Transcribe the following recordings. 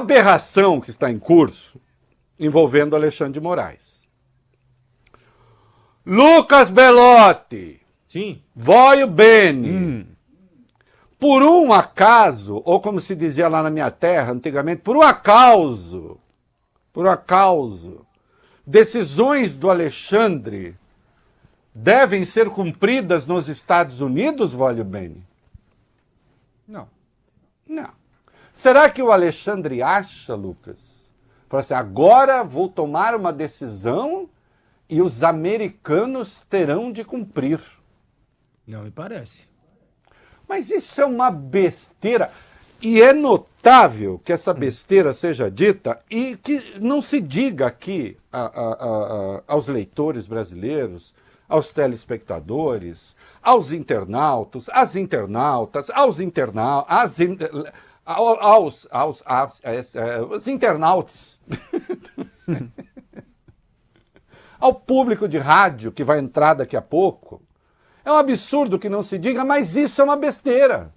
aberração que está em curso envolvendo Alexandre de Moraes. Lucas Belotti. Sim. Voglio bene. Por um acaso, ou como se dizia lá na minha terra antigamente, por um acaso, decisões do Alexandre devem ser cumpridas nos Estados Unidos, voglio bene? Não. Não. Será que o Alexandre acha, Lucas? Fala assim, agora vou tomar uma decisão e os americanos terão de cumprir. Não me parece. Mas isso é uma besteira. E é notável que essa besteira seja dita e que não se diga aqui aos leitores brasileiros, aos telespectadores, aos internautas, às internautas, aos internautas, ao público de rádio que vai entrar daqui a pouco. É um absurdo que não se diga, mas isso é uma besteira.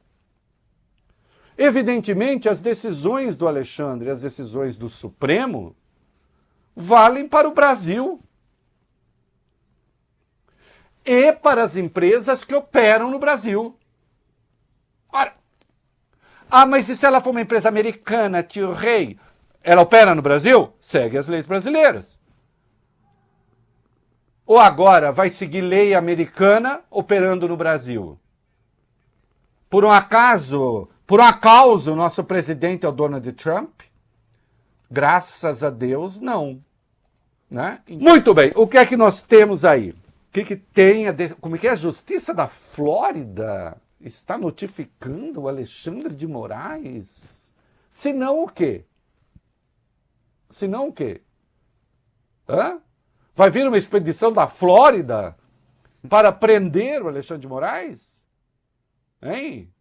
Evidentemente, as decisões do Alexandre, as decisões do Supremo, valem para o Brasil e para as empresas que operam no Brasil. Ora, mas e se ela for uma empresa americana, tio Rei, ela opera no Brasil? Segue as leis brasileiras. Ou agora vai seguir lei americana operando no Brasil? Por um acaso, o nosso presidente é o Donald Trump? Graças a Deus, não. Né? Muito bem, o que é que nós temos aí? O que tem como é que é? A Justiça da Flórida está notificando o Alexandre de Moraes? Se não o quê? Se não o quê? Hã? Vai vir uma expedição da Flórida para prender o Alexandre de Moraes? Hein?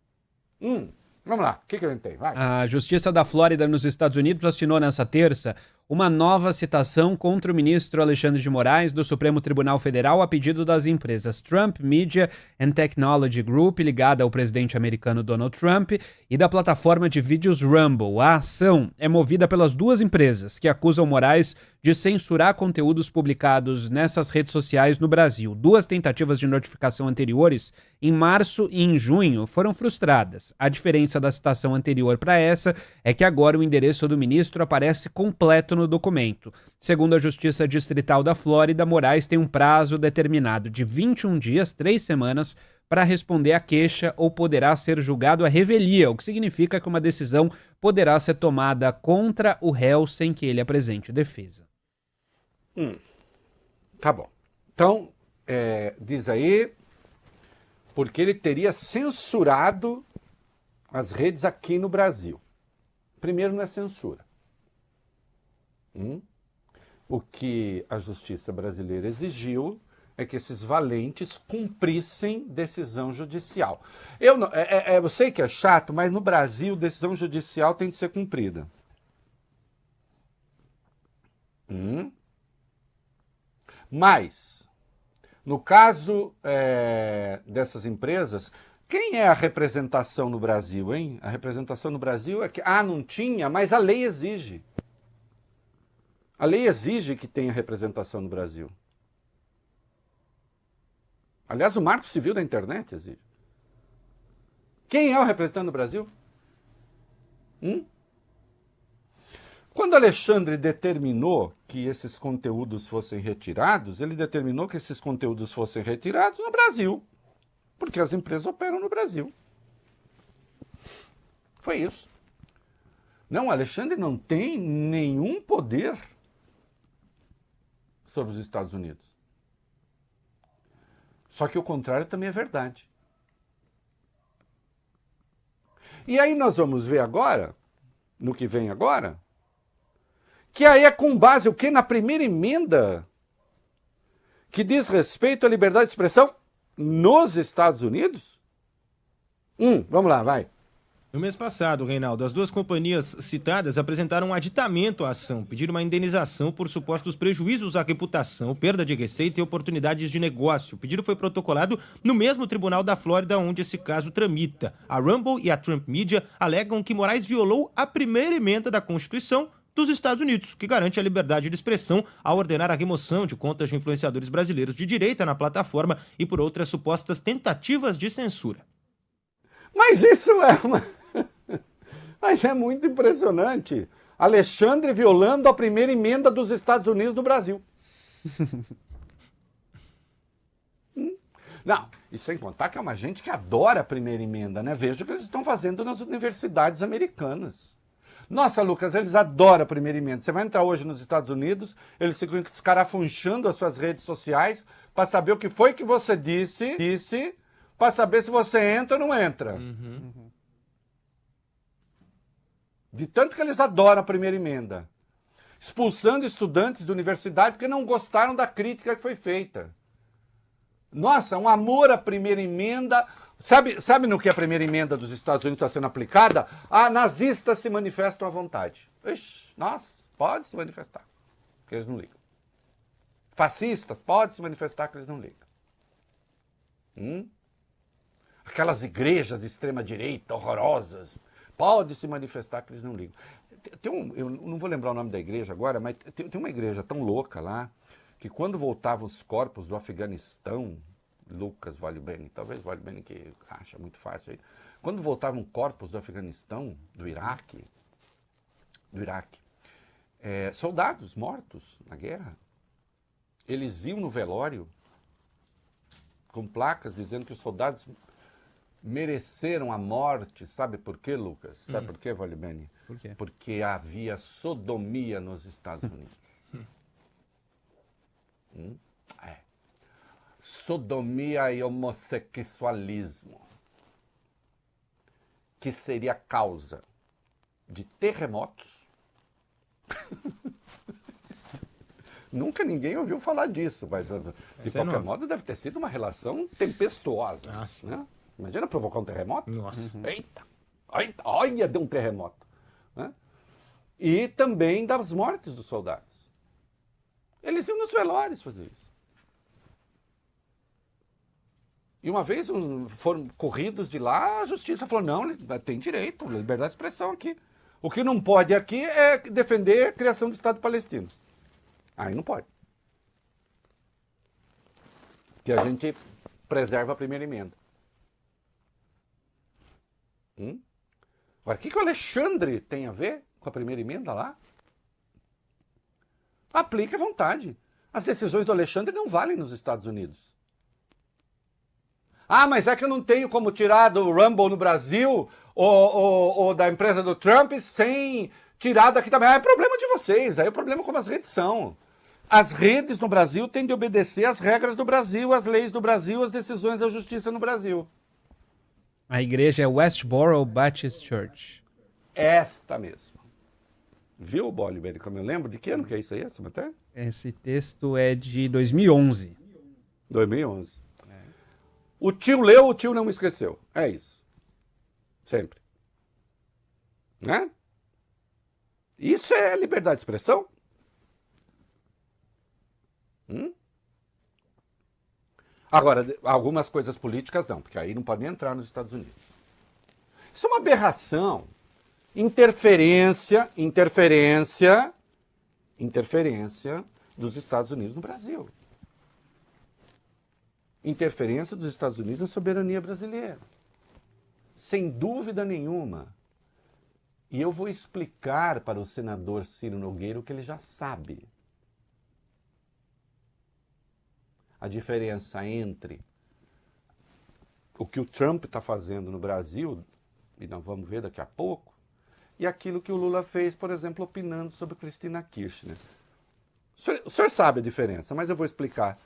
Vamos lá, o que a gente tem? Vai. A Justiça da Flórida nos Estados Unidos assinou nessa terça uma nova citação contra o ministro Alexandre de Moraes do Supremo Tribunal Federal a pedido das empresas Trump Media and Technology Group, ligada ao presidente americano Donald Trump, e da plataforma de vídeos Rumble. A ação é movida pelas duas empresas que acusam Moraes de censurar conteúdos publicados nessas redes sociais no Brasil. Duas tentativas de notificação anteriores, em março e em junho, foram frustradas. A diferença da citação anterior para essa é que agora o endereço do ministro aparece completo no documento. Segundo a Justiça Distrital da Flórida, Moraes tem um prazo determinado de 21 dias, 3 semanas, para responder à queixa ou poderá ser julgado à revelia, o que significa que uma decisão poderá ser tomada contra o réu sem que ele apresente defesa. Tá bom. Então, diz aí, porque ele teria censurado as redes aqui no Brasil. Primeiro, não é censura. O que a justiça brasileira exigiu é que esses valentes cumprissem decisão judicial. Eu sei que é chato, mas no Brasil, decisão judicial tem de ser cumprida. Mas, no caso dessas empresas, quem é a representação no Brasil, hein? A representação no Brasil é que, não tinha, mas a lei exige. A lei exige que tenha representação no Brasil. Aliás, o Marco Civil da Internet exige. Quem é o representante no Brasil? Quando Alexandre determinou que esses conteúdos fossem retirados, ele determinou que esses conteúdos fossem retirados no Brasil, porque as empresas operam no Brasil. Foi isso. Não, Alexandre não tem nenhum poder sobre os Estados Unidos. Só que o contrário também é verdade. E aí nós vamos ver agora, no que vem agora, que aí é com base o quê? Na primeira emenda, que diz respeito à liberdade de expressão nos Estados Unidos? Vamos lá, vai. No mês passado, Reinaldo, as duas companhias citadas apresentaram um aditamento à ação, pediram uma indenização por supostos prejuízos à reputação, perda de receita e oportunidades de negócio. O pedido foi protocolado no mesmo tribunal da Flórida onde esse caso tramita. A Rumble e a Trump Media alegam que Moraes violou a primeira emenda da Constituição dos Estados Unidos, que garante a liberdade de expressão ao ordenar a remoção de contas de influenciadores brasileiros de direita na plataforma e por outras supostas tentativas de censura. Mas isso é uma... Mas é muito impressionante. Alexandre violando a primeira emenda dos Estados Unidos no Brasil. Não, e sem contar que é uma gente que adora a primeira emenda, né? Veja o que eles estão fazendo nas universidades americanas. Nossa, Lucas, eles adoram a primeira emenda. Você vai entrar hoje nos Estados Unidos, eles ficam escarafunchando as suas redes sociais para saber o que foi que você disse, para saber se você entra ou não entra. De tanto que eles adoram a primeira emenda. Expulsando estudantes da universidade porque não gostaram da crítica que foi feita. Nossa, um amor à primeira emenda. Sabe no que a primeira emenda dos Estados Unidos está sendo aplicada? Ah, nazistas se manifestam à vontade. Ixi, nossa, pode se manifestar, que eles não ligam. Fascistas, pode se manifestar, que eles não ligam. Aquelas igrejas de extrema-direita horrorosas, pode se manifestar, que eles não ligam. Eu não vou lembrar o nome da igreja agora, mas tem uma igreja tão louca lá, que quando voltavam os corpos do Afeganistão, Lucas Valibeni, talvez Valibeni que acha muito fácil aí, quando voltavam corpos do Afeganistão, do Iraque, soldados mortos na guerra, eles iam no velório com placas dizendo que os soldados mereceram a morte. Sabe por quê, Lucas? Sabe por quê, Valibeni? Por quê? Porque havia sodomia nos Estados Unidos. Sodomia e homossexualismo, que seria causa de terremotos. Nunca ninguém ouviu falar disso, mas de qualquer modo deve ter sido uma relação tempestuosa. Ah, sim. Né? Imagina provocar um terremoto. Nossa. Eita, olha, deu um terremoto. Né? E também das mortes dos soldados. Eles iam nos velórios fazer isso. E uma vez foram corridos de lá, a justiça falou, não, tem direito, liberdade de expressão aqui. O que não pode aqui é defender a criação do Estado palestino. Aí não pode. Que a gente preserva a primeira emenda. Agora, o que o Alexandre tem a ver com a primeira emenda lá? Aplique à vontade. As decisões do Alexandre não valem nos Estados Unidos. Ah, mas é que eu não tenho como tirar do Rumble no Brasil ou da empresa do Trump sem tirar daqui também. Ah, é problema de vocês, aí é o problema como as redes são. As redes no Brasil têm de obedecer às regras do Brasil, às leis do Brasil, às decisões da justiça no Brasil. A igreja é Westboro Baptist Church. Esta mesma. Viu, Bolívar, como eu lembro? De que ano que é isso aí, essa matéria? Esse texto é de 2011. 2011. O tio leu, o tio não esqueceu. É isso. Sempre. Né? Isso é liberdade de expressão? Agora, algumas coisas políticas não, porque aí não pode nem entrar nos Estados Unidos. Isso é uma aberração. Interferência dos Estados Unidos no Brasil. Interferência dos Estados Unidos na soberania brasileira. Sem dúvida nenhuma. E eu vou explicar para o senador Ciro Nogueira o que ele já sabe. A diferença entre o que o Trump está fazendo no Brasil, e nós vamos ver daqui a pouco, e aquilo que o Lula fez, por exemplo, opinando sobre Cristina Kirchner. O senhor sabe a diferença, mas eu vou explicar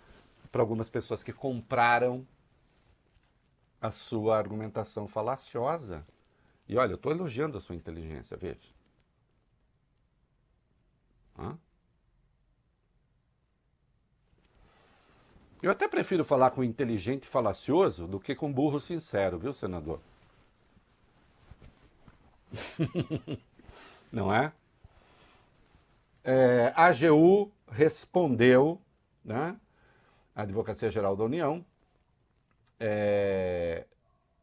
para algumas pessoas que compraram a sua argumentação falaciosa. E olha, eu estou elogiando a sua inteligência, veja. Eu até prefiro falar com inteligente falacioso do que com burro sincero, viu, senador? Não é? A AGU respondeu, né? A Advocacia Geral da União,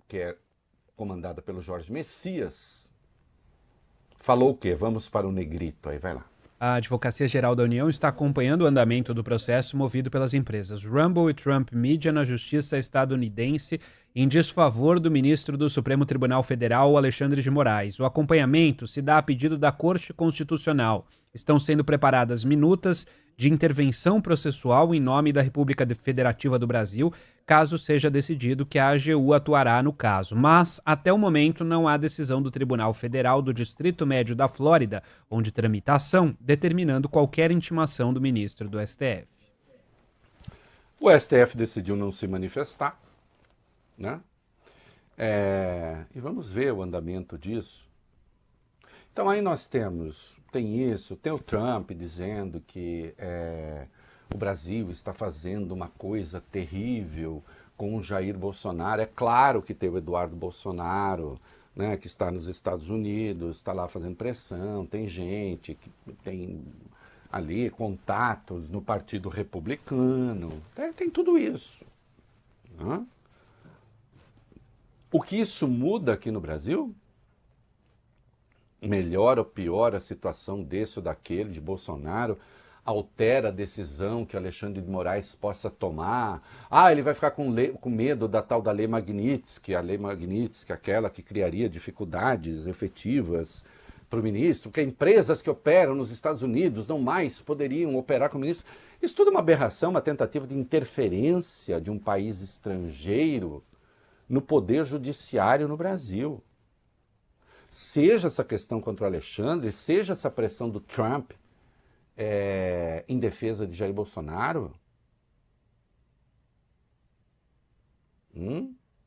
que é comandada pelo Jorge Messias, falou o quê? Vamos para o negrito aí, vai lá. A Advocacia Geral da União está acompanhando o andamento do processo movido pelas empresas Rumble e Trump Media na justiça estadunidense em desfavor do ministro do Supremo Tribunal Federal, Alexandre de Moraes. O acompanhamento se dá a pedido da Corte Constitucional. Estão sendo preparadas minutas de intervenção processual em nome da República Federativa do Brasil, caso seja decidido que a AGU atuará no caso. Mas, até o momento, não há decisão do Tribunal Federal do Distrito Médio da Flórida, onde tramita a ação, determinando qualquer intimação do ministro do STF. O STF decidiu não se manifestar, né? E vamos ver o andamento disso. Então aí nós tem isso, tem o Trump dizendo que o Brasil está fazendo uma coisa terrível com o Jair Bolsonaro. É claro que tem o Eduardo Bolsonaro, né, que está nos Estados Unidos, está lá fazendo pressão, tem gente que tem ali contatos no Partido Republicano, tem tudo isso. Né? O que isso muda aqui no Brasil? Melhora ou piora a situação desse ou daquele, de Bolsonaro? Altera a decisão que Alexandre de Moraes possa tomar? Ele vai ficar com medo da tal da Lei Magnitsky, a Lei Magnitsky, aquela que criaria dificuldades efetivas para o ministro, que empresas que operam nos Estados Unidos não mais poderiam operar com o ministro. Isso tudo é uma aberração, uma tentativa de interferência de um país estrangeiro no poder judiciário no Brasil. Seja essa questão contra o Alexandre, seja essa pressão do Trump em defesa de Jair Bolsonaro.